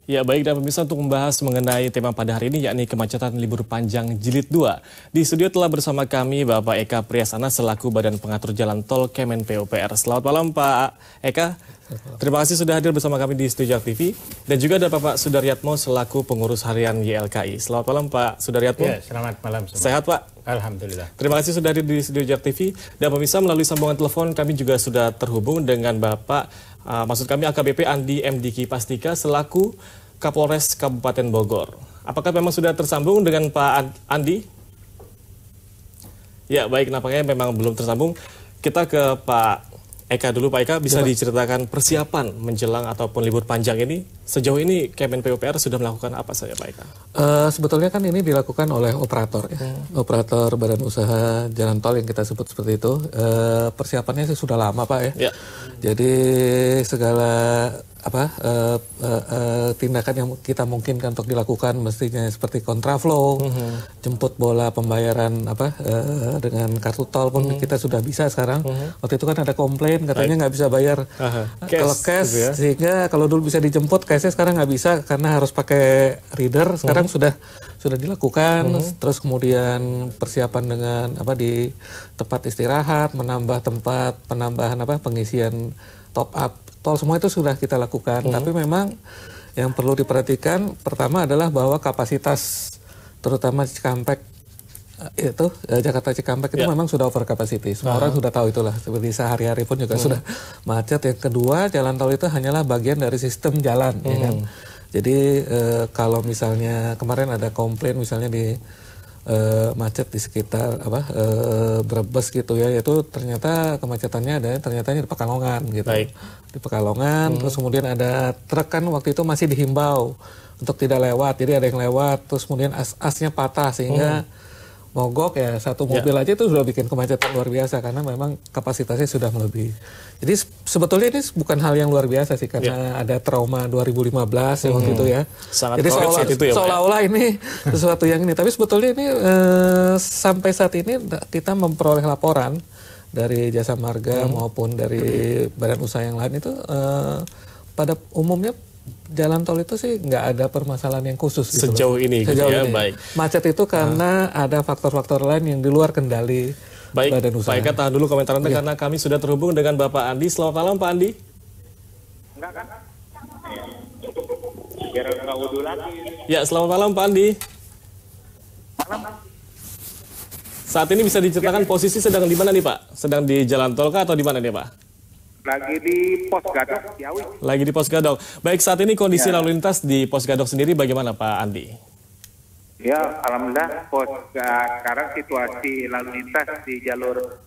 Ya baik, dan pemirsa, untuk membahas mengenai tema pada hari ini yakni kemacetan libur panjang jilid 2. Di studio telah bersama kami Bapak Eka Priyasana selaku Badan Pengatur Jalan Tol Kemen PUPR. Selamat malam Pak Eka. Terima kasih sudah hadir bersama kami di Studio TV. Dan juga ada Bapak Sudaryatmo selaku pengurus harian YLKI. Selamat malam Pak Sudaryatmo. Ya, selamat malam semua. Sehat Pak? Alhamdulillah. Terima kasih sudah hadir di Studio TV. Dan pemirsa, melalui sambungan telepon kami juga sudah terhubung dengan Bapak maksud kami AKBP Andi MDiki Pastika selaku Kapolres Kabupaten Bogor. Apakah memang sudah tersambung dengan Pak Andi? Ya baik, nampaknya memang belum tersambung. Kita ke Pak Eka dulu. Pak Eka, bisa diceritakan persiapan menjelang ataupun libur panjang ini? Sejauh ini Kemen PUPR sudah melakukan apa saja Pak Eka? Sebetulnya kan ini dilakukan oleh operator ya. Operator badan usaha jalan tol yang kita sebut seperti itu. Persiapannya sih sudah lama Pak ya. Ya. Jadi segala tindakan yang kita mungkinkan untuk dilakukan mestinya seperti kontraflow, jemput bola pembayaran dengan kartu tol pun kita sudah bisa sekarang. Waktu itu kan ada komplain katanya nggak bisa bayar kalau cash, gitu ya. Sehingga kalau dulu bisa dijemput, cashnya sekarang nggak bisa karena harus pakai reader. Sekarang sudah dilakukan. Terus kemudian persiapan dengan di tempat istirahat, menambah tempat penambahan pengisian top up tol, semua itu sudah kita lakukan. Tapi memang yang perlu diperhatikan pertama adalah bahwa kapasitas terutama Cikampek itu Jakarta Cikampek itu memang sudah over capacity. Semua orang sudah tahu itulah. Seperti sehari-hari pun juga sudah macet. Yang kedua, jalan tol itu hanyalah bagian dari sistem jalan, ya kan. Jadi kalau misalnya kemarin ada komplain misalnya di macet di sekitar Brebes gitu ya, itu ternyata kemacetannya ternyata di Pekalongan gitu. Baik. Di Pekalongan, terus kemudian ada truk kan waktu itu masih dihimbau untuk tidak lewat, jadi ada yang lewat, terus kemudian asnya patah sehingga mogok ya, satu mobil aja itu sudah bikin kemacetan luar biasa karena memang kapasitasnya sudah melebihi. Jadi sebetulnya ini bukan hal yang luar biasa sih karena ada trauma 2015 ya waktu itu ya. Sangat jadi seolah-olah ini sesuatu yang ini, tapi sebetulnya ini sampai saat ini kita memperoleh laporan dari Jasa Marga maupun dari badan usaha yang lain itu pada umumnya jalan tol itu sih nggak ada permasalahan yang khusus gitu sejauh ini. Sejauh gitu ya, ini. Baik. Macet itu karena ada faktor-faktor lain yang di luar kendali badan usaha. Baik, Pak Eka, tahan dulu komentar Anda karena kami sudah terhubung dengan Bapak Andi. Selamat malam Pak Andi. Enggak kan? Biar nggak wudhu lagi. Ya, selamat malam Pak Andi. Malam. Saat ini bisa diceritakan posisi sedang di mana nih Pak? Sedang di jalan tol kah atau di mana nih Pak? Lagi di Pos Gadok, Ciawi. Lagi di Pos Gadok. Baik, saat ini kondisi lalu lintas di Pos Gadok sendiri bagaimana Pak Andi? Ya, alhamdulillah sekarang situasi lalu lintas di jalur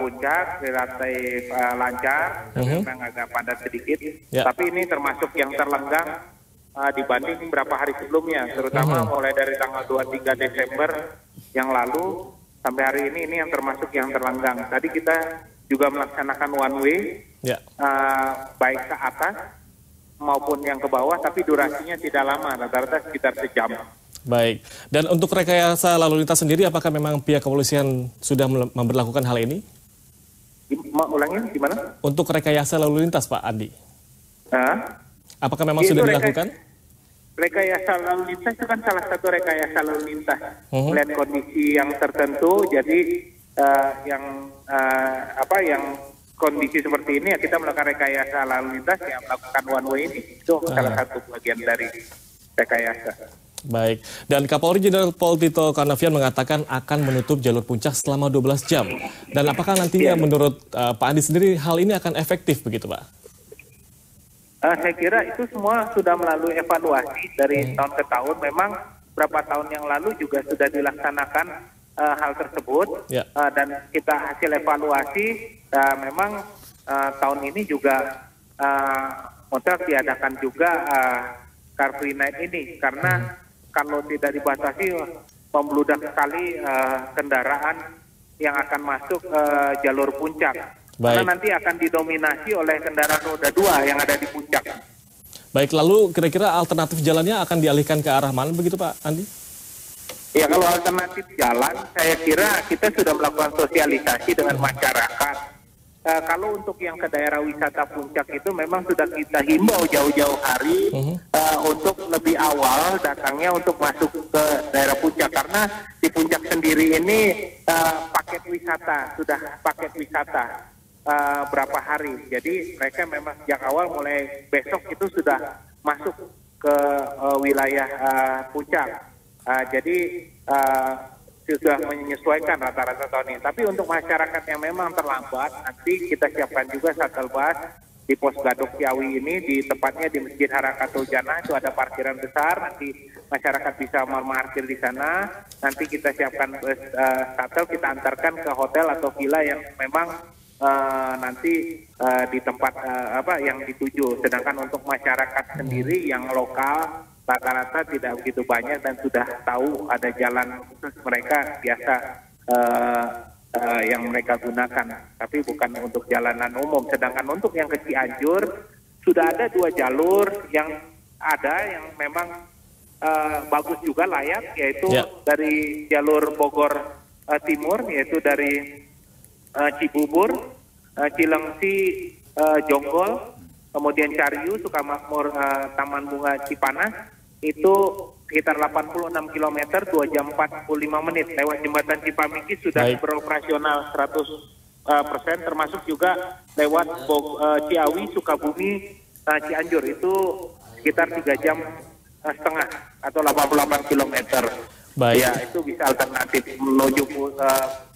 puncak relatif lancar, memang agak padat sedikit. Ya. Tapi ini termasuk yang terlenggang dibanding beberapa hari sebelumnya, terutama mulai dari tanggal 23 Desember yang lalu sampai hari ini yang termasuk yang terlenggang. Tadi kita juga melaksanakan one way, baik ke atas maupun yang ke bawah, tapi durasinya tidak lama, rata-rata sekitar sejam. Baik, dan untuk rekayasa lalu lintas sendiri, apakah memang pihak kepolisian sudah memberlakukan hal ini? Ulangin, gimana? Untuk rekayasa lalu lintas Pak Andi, apakah memang Itu sudah dilakukan? Rekayasa lalu lintas itu kan salah satu rekayasa lalu lintas. Melihat kondisi yang tertentu, jadi yang kondisi seperti ini ya kita melakukan rekayasa lalu lintas yang melakukan one way ini, itu salah satu bagian dari rekayasa. Baik, dan Kapolri Jenderal Pol Tito Karnavian mengatakan akan menutup jalur puncak selama 12 jam. Dan apakah nantinya menurut Pak Andi sendiri hal ini akan efektif begitu Pak? Saya kira itu semua sudah melalui evaluasi dari tahun ke tahun. Memang beberapa tahun yang lalu juga sudah dilaksanakan hal tersebut, dan kita hasil evaluasi memang tahun ini juga hotel diadakan juga Car Free Night ini karena kalau tidak dibatasi membludak sekali kendaraan yang akan masuk jalur puncak. Karena nanti akan didominasi oleh kendaraan roda 2 yang ada di puncak. Baik, lalu kira-kira alternatif jalannya akan dialihkan ke arah mana begitu Pak Andi? Ya, kalau alternatif jalan, saya kira kita sudah melakukan sosialisasi dengan masyarakat. kalau untuk yang ke daerah wisata puncak itu memang sudah kita himbau jauh-jauh hari untuk lebih awal datangnya untuk masuk ke daerah puncak, karena di puncak sendiri ini paket wisata berapa hari, jadi mereka memang sejak awal mulai besok itu sudah masuk ke wilayah puncak, jadi sudah menyesuaikan rata-rata tahun ini. Tapi untuk masyarakat yang memang terlambat, nanti kita siapkan juga shuttle bus di pos Gadok Ciawi ini, di tempatnya di Masjid Harakatul Jannah itu ada parkiran besar, nanti masyarakat bisa memarkir di sana. Nanti kita siapkan bus shuttle, kita antarkan ke hotel atau villa yang memang nanti di tempat yang dituju. Sedangkan untuk masyarakat sendiri yang lokal rata-rata tidak begitu banyak dan sudah tahu ada jalan khusus mereka biasa yang mereka gunakan, tapi bukan untuk jalanan umum. Sedangkan untuk yang ke Cianjur sudah ada 2 jalur yang memang bagus juga, layak, yaitu dari jalur Bogor Timur, yaitu dari Cibubur, Cilengsi, Jonggol, kemudian Cariu, Sukamakmur, Taman Bunga Cipanas, itu sekitar 86 km, 2 jam 45 menit. Lewat jembatan Cipamiki sudah beroperasional 100%, termasuk juga lewat Ciawi, Sukabumi, Cianjur, itu sekitar 3 jam setengah atau 88 km. Baik. Ya, itu bisa alternatif menuju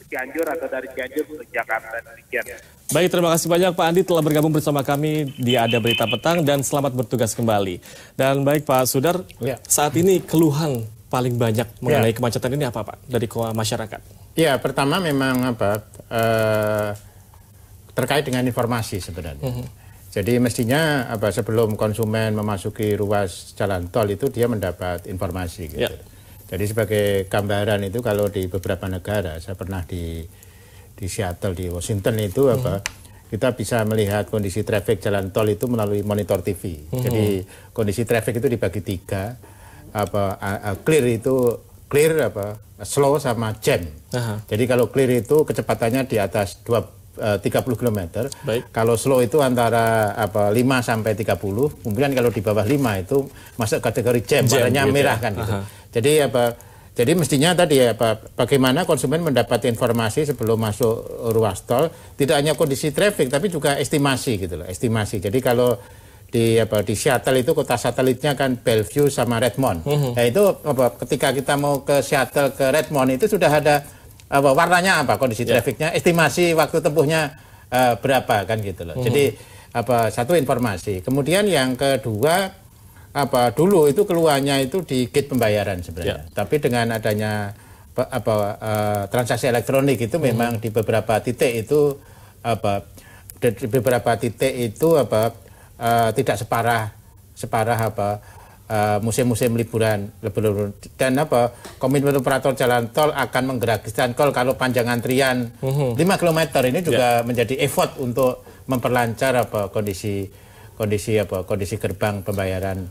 Cianjur atau dari Cianjur ke Jakarta. Demikian. Baik, terima kasih banyak Pak Andi telah bergabung bersama kami di Ada Berita Petang dan selamat bertugas kembali. Dan baik Pak Sudar, saat ini keluhan paling banyak mengenai kemacetan ini apa Pak dari masyarakat? Ya, pertama memang terkait dengan informasi sebenarnya. Jadi mestinya sebelum konsumen memasuki ruas jalan tol itu dia mendapat informasi gitu. Jadi sebagai gambaran itu kalau di beberapa negara, saya pernah di Seattle, di Washington itu kita bisa melihat kondisi traffic jalan tol itu melalui monitor TV. Jadi kondisi traffic itu dibagi 3, clear, slow sama jam. Jadi kalau clear itu kecepatannya di atas 30 km. Kalau slow itu antara 5 sampai 30. Kemudian kalau di bawah 5 itu masuk kategori jam, warnanya merah kan gitu. Jadi mestinya tadi bagaimana konsumen mendapat informasi sebelum masuk ruas tol, tidak hanya kondisi traffic tapi juga estimasi gitu loh, estimasi. Jadi kalau di Seattle itu kota satelitnya kan Bellevue sama Redmond. Nah itu ketika kita mau ke Seattle ke Redmond itu sudah ada warnanya kondisi trafficnya, estimasi waktu tempuhnya berapa kan gitu loh. Jadi satu informasi. Kemudian yang kedua dulu itu keluarnya itu di gate pembayaran sebenarnya. Tapi dengan adanya transaksi elektronik itu memang di beberapa titik itu tidak separah musim-musim liburan dan komitmen operator jalan tol akan menggratiskan tol kalau panjang antrian 5 km ini juga menjadi effort untuk memperlancar kondisi gerbang pembayaran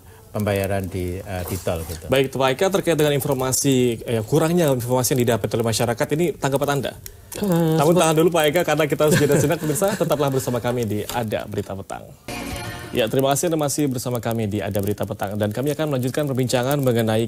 di tol gitu. Baik, Pak Eka, terkait dengan informasi kurangnya informasi yang didapat oleh masyarakat ini, tanggapan Anda? Namun tahan dulu Pak Eka karena kita harus jeda sejenak, pemirsa, tetaplah bersama kami di Ada Berita Petang. Ya, terima kasih Anda masih bersama kami di Ada Berita Petang dan kami akan melanjutkan perbincangan mengenai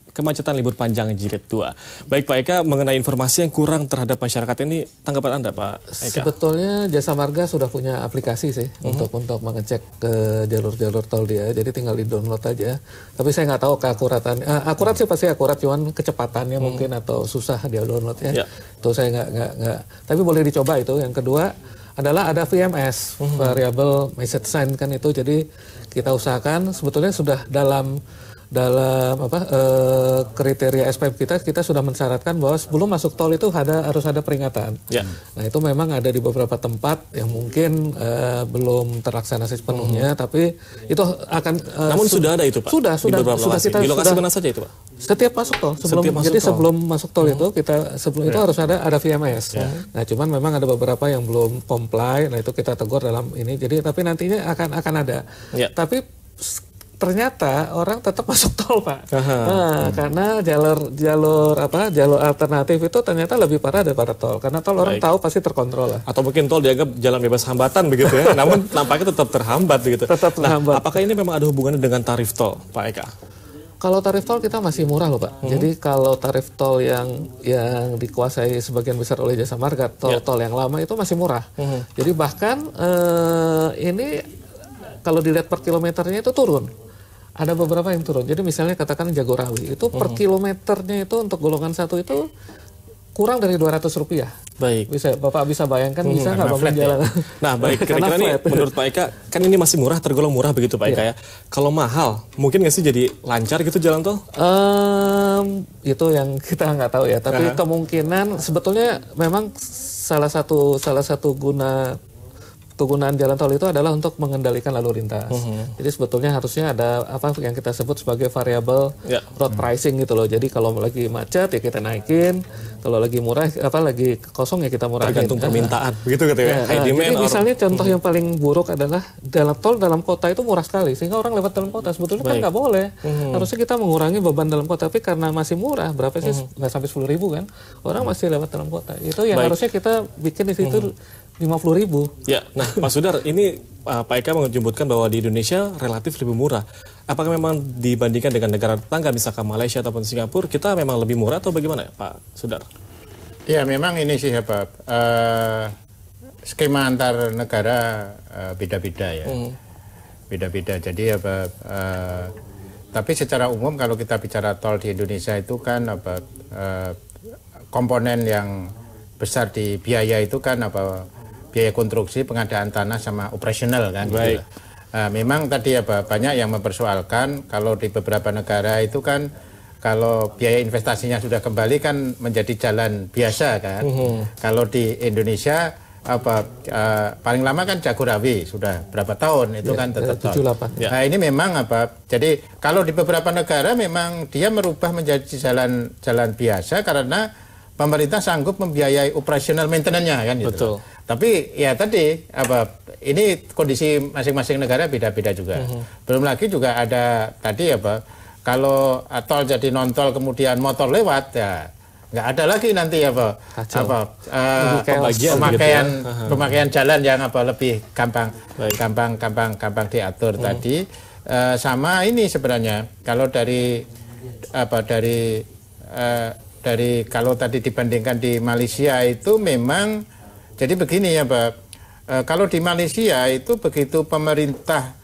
kemacetan libur panjang Jilid 2. Baik Pak Eka, mengenai informasi yang kurang terhadap masyarakat ini, tanggapan Anda Pak Eka? Sebetulnya Jasa Marga sudah punya aplikasi sih untuk mengecek ke jalur-jalur tol dia, jadi tinggal di-download aja. Tapi saya nggak tahu keakuratan, akurat sih pasti akurat, cuman kecepatannya mungkin atau susah dia downloadnya. Itu saya nggak. Tapi boleh dicoba itu. Yang kedua adalah ada VMS, variable message sign kan itu, jadi kita usahakan sebetulnya sudah dalam kriteria SPM kita sudah mensyaratkan bahwa sebelum masuk tol itu harus ada peringatan. Nah itu memang ada di beberapa tempat yang mungkin belum terlaksana sepenuhnya, tapi itu akan. Namun sudah ada itu Pak. Sudah kita di lokasi mana saja itu Pak? Setiap masuk tol, sebelum masuk tol itu kita sebelum itu harus ada VMS. Nah, cuman memang ada beberapa yang belum comply. Nah, itu kita tegur dalam ini. Jadi tapi nantinya akan ada. Tapi ternyata orang tetap masuk tol, Pak. Karena jalur alternatif itu ternyata lebih parah daripada tol. Karena tol orang tahu pasti terkontrol lah. Atau mungkin tol dianggap jalan bebas hambatan begitu ya. Namun nampaknya tetap terhambat begitu. Tetap terhambat. Apakah ini memang ada hubungannya dengan tarif tol, Pak Eka? Kalau tarif tol kita masih murah loh, Pak. Jadi kalau tarif tol yang dikuasai sebagian besar oleh Jasa Marga, tol yang lama itu masih murah. Jadi bahkan ini kalau dilihat per kilometernya itu turun. Ada beberapa yang turun. Jadi misalnya katakan Jagorawi itu per kilometernya itu untuk golongan 1 itu kurang dari Rp200. Baik. Bapak bisa bayangkan bisa nggak bangun jalan? Ya. Nah baik, kira-kira nih menurut Pak Eka, kan ini masih murah, tergolong murah begitu Pak Eka ya. Kalau mahal, mungkin nggak sih jadi lancar gitu jalan tol? Itu yang kita nggak tahu ya. Tapi kemungkinan sebetulnya memang salah satu kegunaan jalan tol itu adalah untuk mengendalikan lalu lintas. Jadi sebetulnya harusnya ada apa yang kita sebut sebagai variabel road pricing gitu loh. Jadi kalau lagi macet ya kita naikin, kalau lagi murah lagi kosong ya kita murahin. Tergantung permintaan, begitu gitu ya. High demand. Jadi misalnya contoh yang paling buruk adalah jalan tol dalam kota itu murah sekali sehingga orang lewat dalam kota. Sebetulnya kan nggak boleh. Harusnya kita mengurangi beban dalam kota, tapi karena masih murah, berapa sih nggak sampai 10.000 kan? Orang masih lewat dalam kota. Itu yang harusnya kita bikin di situ 50.000. Ya, nah Pak Sudar, ini Pak Eka menyebutkan bahwa di Indonesia relatif lebih murah. Apakah memang dibandingkan dengan negara tetangga, misalkan Malaysia ataupun Singapura, kita memang lebih murah atau bagaimana Pak Sudar? Ya, memang ini sih skema antar negara beda-beda ya. Beda-beda. Jadi tapi secara umum kalau kita bicara tol di Indonesia itu kan komponen yang besar di biaya itu kan biaya konstruksi, pengadaan tanah sama operasional kan. Baik. Gitu. Memang tadi banyak yang mempersoalkan kalau di beberapa negara itu kan kalau biaya investasinya sudah kembali kan menjadi jalan biasa kan. Kalau di Indonesia paling lama kan Jagorawi sudah berapa tahun itu kan tetap tol. Nah ini memang jadi kalau di beberapa negara memang dia merubah menjadi jalan biasa karena pemerintah sanggup membiayai operasional maintenance-nya kan gitu. Betul. Tapi ya tadi ini kondisi masing-masing negara beda-beda juga. Belum lagi juga ada tadi kalau tol jadi non tol kemudian motor lewat ya nggak ada lagi nanti pemakaian jalan yang lebih gampang diatur tadi. Sama ini sebenarnya kalau dari kalau tadi dibandingkan di Malaysia itu memang jadi begini ya Pak, kalau di Malaysia itu begitu pemerintah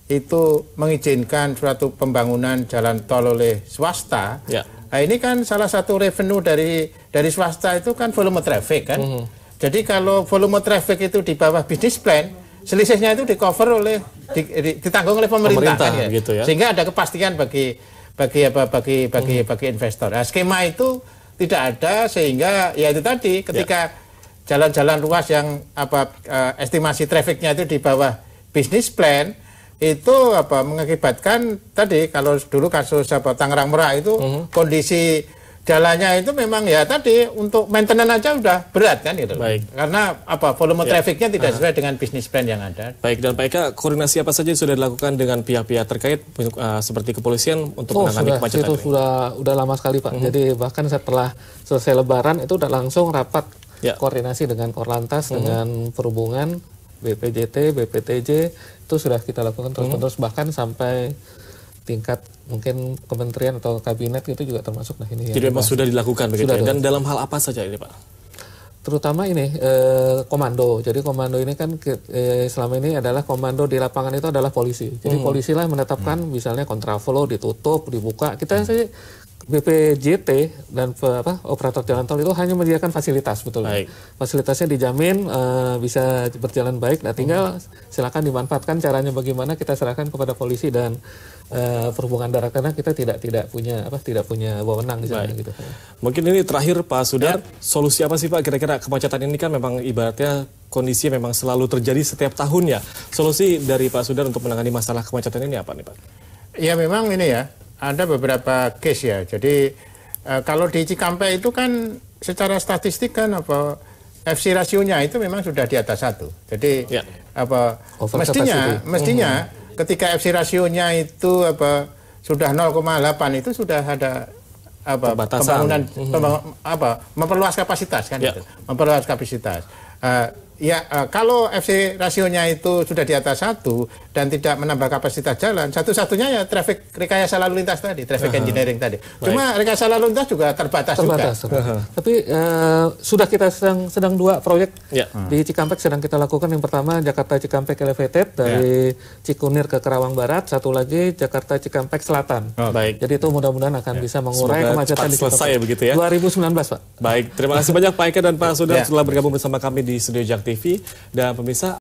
itu mengizinkan suatu pembangunan jalan tol oleh swasta, nah ini kan salah satu revenue dari swasta itu kan volume traffic kan. Jadi kalau volume traffic itu di bawah business plan, selisihnya itu ditanggung oleh pemerintah kan, ya? Gitu ya. Sehingga ada kepastian bagi investor. Nah, skema itu tidak ada sehingga ya itu tadi ketika jalan-jalan ruas yang estimasi trafficnya itu di bawah bisnis plan itu mengakibatkan tadi kalau dulu kasus Tangerang Merak itu kondisi jalannya itu memang ya tadi untuk maintenance aja udah berat kan gitu. Baik. Karena volume trafficnya tidak sesuai dengan bisnis plan yang ada. Baik, dan Pak Eka, koordinasi apa saja yang sudah dilakukan dengan pihak-pihak terkait seperti kepolisian untuk menangani kemacetan itu ini? Sudah lama sekali Pak. Jadi bahkan setelah selesai Lebaran itu udah langsung rapat koordinasi dengan Korlantas, dengan Perhubungan, BPJT, BPTJ itu sudah kita lakukan terus-menerus bahkan sampai tingkat mungkin kementerian atau kabinet itu juga termasuk ini. Jadi memang sudah dilakukan begitu ya? Dan dalam hal apa saja ini Pak? Terutama ini komando. Jadi komando ini kan selama ini adalah komando di lapangan itu adalah polisi. Jadi polisi lah menetapkan misalnya kontraflow ditutup, dibuka. Kita sih BPJT dan operator jalan tol itu hanya menyediakan fasilitas betul. Fasilitasnya dijamin bisa berjalan baik. Nah tinggal silakan dimanfaatkan, caranya bagaimana kita serahkan kepada polisi dan perhubungan darat karena kita tidak punya wewenang di sana gitu. Mungkin ini terakhir Pak Sudar, solusi apa sih Pak kira-kira kemacetan ini kan memang ibaratnya kondisi memang selalu terjadi setiap tahun ya. Solusi dari Pak Sudar untuk menangani masalah kemacetan ini apa nih Pak? Ya memang ini ya. Ada beberapa case ya. Jadi kalau di Cikampek itu kan secara statistik kan FC rasionya itu memang sudah di atas 1. Jadi mestinya ketika FC rasionya itu sudah 0,8 itu sudah ada pembangunan memperluas kapasitas kan gitu. Memperluas kapasitas. Kalau FC rasionya itu sudah di atas 1 dan tidak menambah kapasitas jalan, satu-satunya ya traffic rekayasa lalu lintas tadi, traffic engineering tadi. Cuma rekayasa lalu lintas juga terbatas juga. Tapi sudah kita sedang 2 proyek di Cikampek sedang kita lakukan. Yang pertama Jakarta Cikampek Elevated dari Cikunir ke Kerawang Barat, satu lagi Jakarta Cikampek Selatan. Baik. Jadi itu mudah-mudahan akan bisa mengurai kemacetan di selesai ya begitu ya. 2019, Pak. Baik, terima kasih banyak Pak Eka dan Pak Sudar telah bergabung bersama kami di Studio Jak TV dan pemirsa.